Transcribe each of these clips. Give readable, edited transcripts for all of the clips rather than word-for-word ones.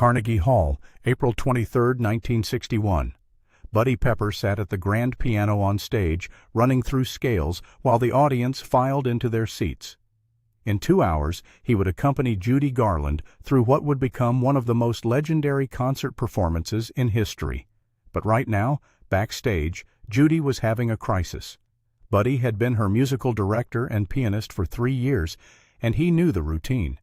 Carnegie Hall, April 23, 1961. Buddy Pepper sat at the grand piano on stage, running through scales, while the audience filed into their seats. In 2 hours, he would accompany Judy Garland through what would become one of the most legendary concert performances in history. But right now, backstage, Judy was having a crisis. Buddy had been her musical director and pianist for 3 years, and he knew the routine.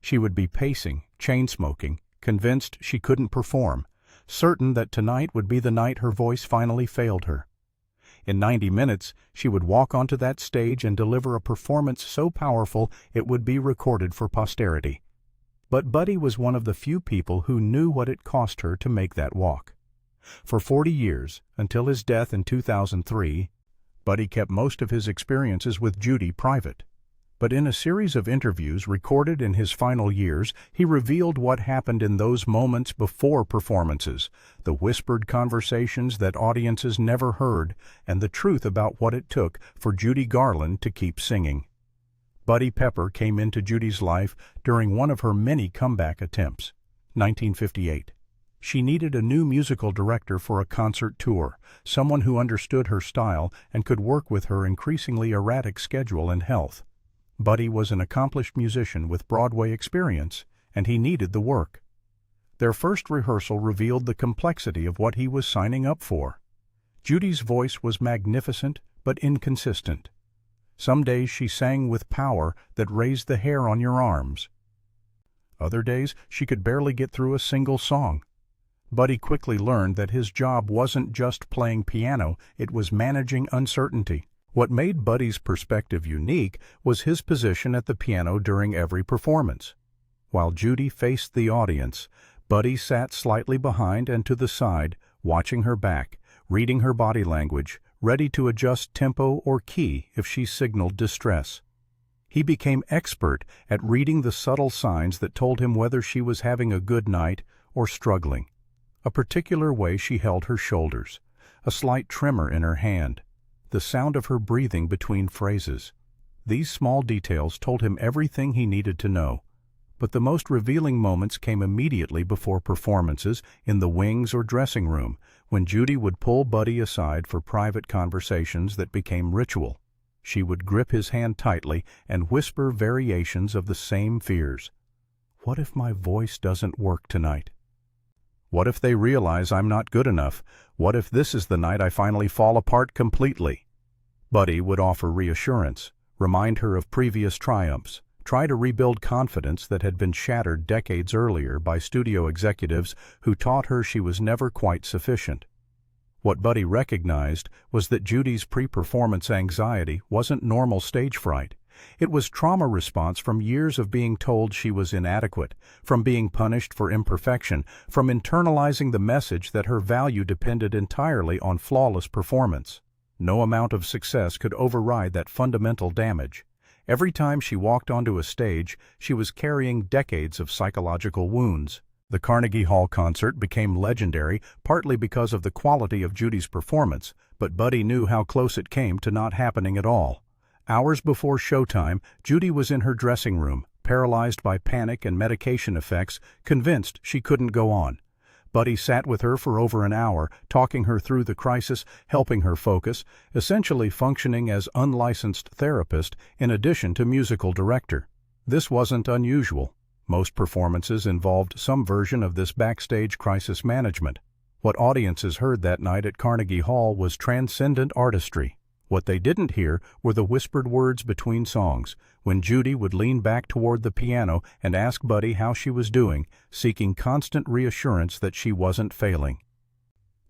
She would be pacing, chain-smoking, convinced she couldn't perform, certain that tonight would be the night her voice finally failed her. In 90 minutes, she would walk onto that stage and deliver a performance so powerful it would be recorded for posterity. But Buddy was one of the few people who knew what it cost her to make that walk. For 40 years, until his death in 2003, Buddy kept most of his experiences with Judy private. But in a series of interviews recorded in his final years, he revealed what happened in those moments before performances, the whispered conversations that audiences never heard, and the truth about what it took for Judy Garland to keep singing. Buddy Pepper came into Judy's life during one of her many comeback attempts, 1958. She needed a new musical director for a concert tour, someone who understood her style and could work with her increasingly erratic schedule and health. Buddy was an accomplished musician with Broadway experience, and he needed the work. Their first rehearsal revealed the complexity of what he was signing up for. Judy's voice was magnificent but inconsistent. Some days she sang with power that raised the hair on your arms. Other days she could barely get through a single song. Buddy quickly learned that his job wasn't just playing piano, it was managing uncertainty. What made Buddy's perspective unique was his position at the piano during every performance. While Judy faced the audience, Buddy sat slightly behind and to the side, watching her back, reading her body language, ready to adjust tempo or key if she signaled distress. He became expert at reading the subtle signs that told him whether she was having a good night or struggling. A particular way she held her shoulders, a slight tremor in her hand, the sound of her breathing between phrases. These small details told him everything he needed to know. But the most revealing moments came immediately before performances, in the wings or dressing room, when Judy would pull Buddy aside for private conversations that became ritual. She would grip his hand tightly and whisper variations of the same fears. What if my voice doesn't work tonight? What if they realize I'm not good enough? What if this is the night I finally fall apart completely? Buddy would offer reassurance, remind her of previous triumphs, try to rebuild confidence that had been shattered decades earlier by studio executives who taught her she was never quite sufficient. What Buddy recognized was that Judy's pre-performance anxiety wasn't normal stage fright. It was trauma response from years of being told she was inadequate, from being punished for imperfection, from internalizing the message that her value depended entirely on flawless performance. No amount of success could override that fundamental damage. Every time she walked onto a stage, she was carrying decades of psychological wounds. The Carnegie Hall concert became legendary partly because of the quality of Judy's performance, but Buddy knew how close it came to not happening at all. Hours before showtime, Judy was in her dressing room, paralyzed by panic and medication effects, convinced she couldn't go on. Buddy sat with her for over an hour, talking her through the crisis, helping her focus, essentially functioning as unlicensed therapist in addition to musical director. This wasn't unusual. Most performances involved some version of this backstage crisis management. What audiences heard that night at Carnegie Hall was transcendent artistry. What they didn't hear were the whispered words between songs, when Judy would lean back toward the piano and ask Buddy how she was doing, seeking constant reassurance that she wasn't failing.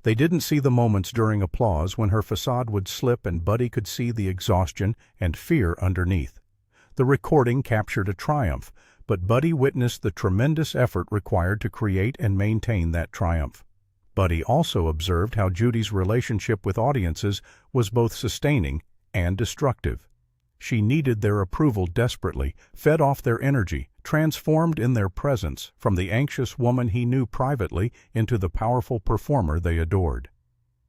They didn't see the moments during applause when her facade would slip and Buddy could see the exhaustion and fear underneath. The recording captured a triumph, but Buddy witnessed the tremendous effort required to create and maintain that triumph. Buddy also observed how Judy's relationship with audiences was both sustaining and destructive. She needed their approval desperately, fed off their energy, transformed in their presence from the anxious woman he knew privately into the powerful performer they adored.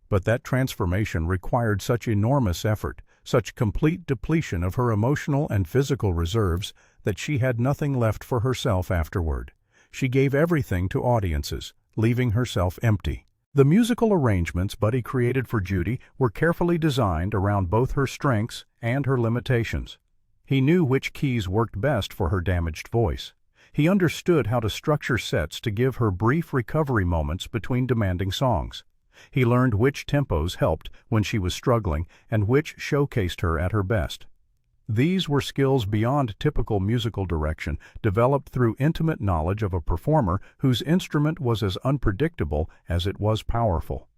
But that transformation required such enormous effort, such complete depletion of her emotional and physical reserves, that she had nothing left for herself afterward. she gave everything to audiences, leaving herself empty. The musical arrangements Buddy created for Judy were carefully designed around both her strengths and her limitations. He knew which keys worked best for her damaged voice. He understood how to structure sets to give her brief recovery moments between demanding songs. He learned which tempos helped when she was struggling and which showcased her at her best. These were skills beyond typical musical direction, developed through intimate knowledge of a performer whose instrument was as unpredictable as it was powerful.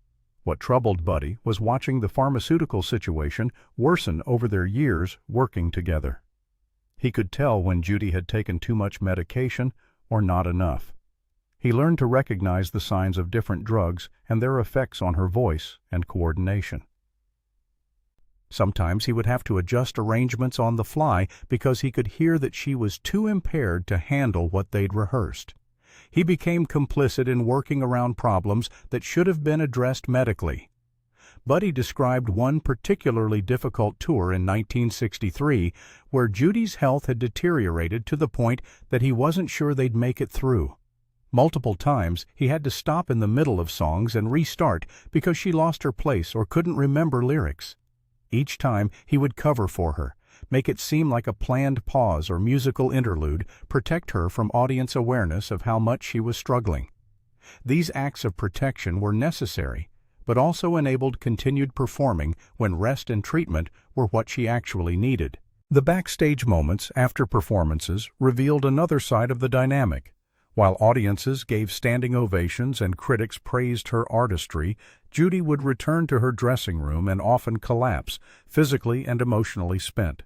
What troubled Buddy was watching the pharmaceutical situation worsen over their years working together. He could tell when Judy had taken too much medication or not enough. He learned to recognize the signs of different drugs and their effects on her voice and coordination. Sometimes he would have to adjust arrangements on the fly because he could hear that she was too impaired to handle what they'd rehearsed. He became complicit in working around problems that should have been addressed medically. Buddy described one particularly difficult tour in 1963 where Judy's health had deteriorated to the point that he wasn't sure they'd make it through. Multiple times he had to stop in the middle of songs and restart because she lost her place or couldn't remember lyrics. Each time he would cover for her, make it seem like a planned pause or musical interlude, protect her from audience awareness of how much she was struggling. These acts of protection were necessary, but also enabled continued performing when rest and treatment were what she actually needed. The backstage moments after performances revealed another side of the dynamic. While audiences gave standing ovations and critics praised her artistry, Judy would return to her dressing room and often collapse, physically and emotionally spent.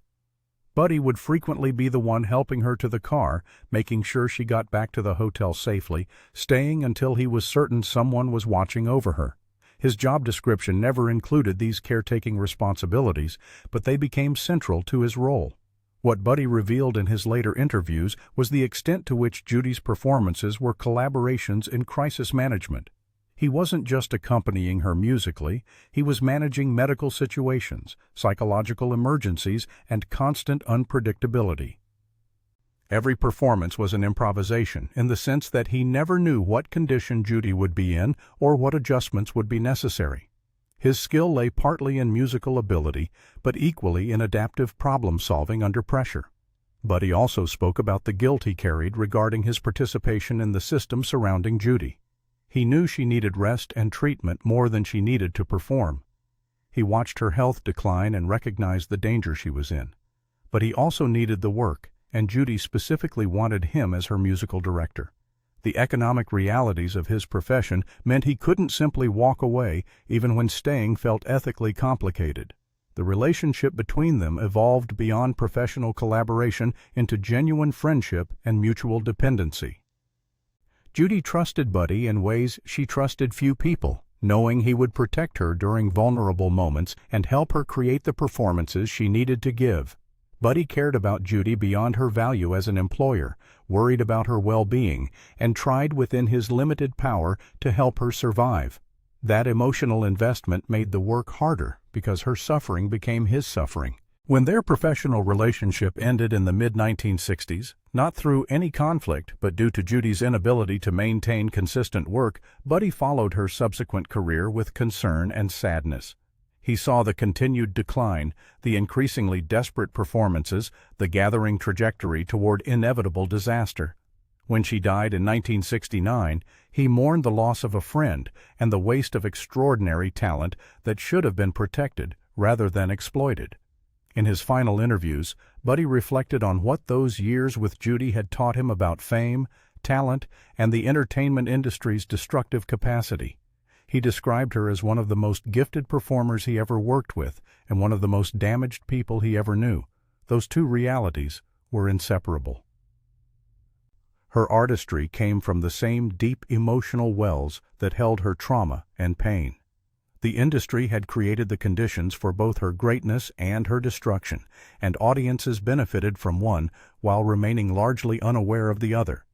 Buddy would frequently be the one helping her to the car, making sure she got back to the hotel safely, staying until he was certain someone was watching over her. His job description never included these caretaking responsibilities, but they became central to his role. What Buddy revealed in his later interviews was the extent to which Judy's performances were collaborations in crisis management. He wasn't just accompanying her musically, he was managing medical situations, psychological emergencies, and constant unpredictability. Every performance was an improvisation in the sense that he never knew what condition Judy would be in or what adjustments would be necessary. His skill lay partly in musical ability, but equally in adaptive problem-solving under pressure. Buddy also spoke about the guilt he carried regarding his participation in the system surrounding Judy. He knew she needed rest and treatment more than she needed to perform. He watched her health decline and recognized the danger she was in. But he also needed the work, and Judy specifically wanted him as her musical director. The economic realities of his profession meant he couldn't simply walk away, even when staying felt ethically complicated. The relationship between them evolved beyond professional collaboration into genuine friendship and mutual dependency. Judy trusted Buddy in ways she trusted few people, knowing he would protect her during vulnerable moments and help her create the performances she needed to give. Buddy cared about Judy beyond her value as an employer, worried about her well-being, and tried within his limited power to help her survive. That emotional investment made the work harder because her suffering became his suffering. When their professional relationship ended in the mid-1960s, not through any conflict but due to Judy's inability to maintain consistent work, Buddy followed her subsequent career with concern and sadness. He saw the continued decline, the increasingly desperate performances, the gathering trajectory toward inevitable disaster. When she died in 1969, he mourned the loss of a friend and the waste of extraordinary talent that should have been protected rather than exploited. In his final interviews, Buddy reflected on what those years with Judy had taught him about fame, talent, and the entertainment industry's destructive capacity. He described her as one of the most gifted performers he ever worked with and one of the most damaged people he ever knew. Those two realities were inseparable. Her artistry came from the same deep emotional wells that held her trauma and pain. The industry had created the conditions for both her greatness and her destruction, and audiences benefited from one while remaining largely unaware of the other.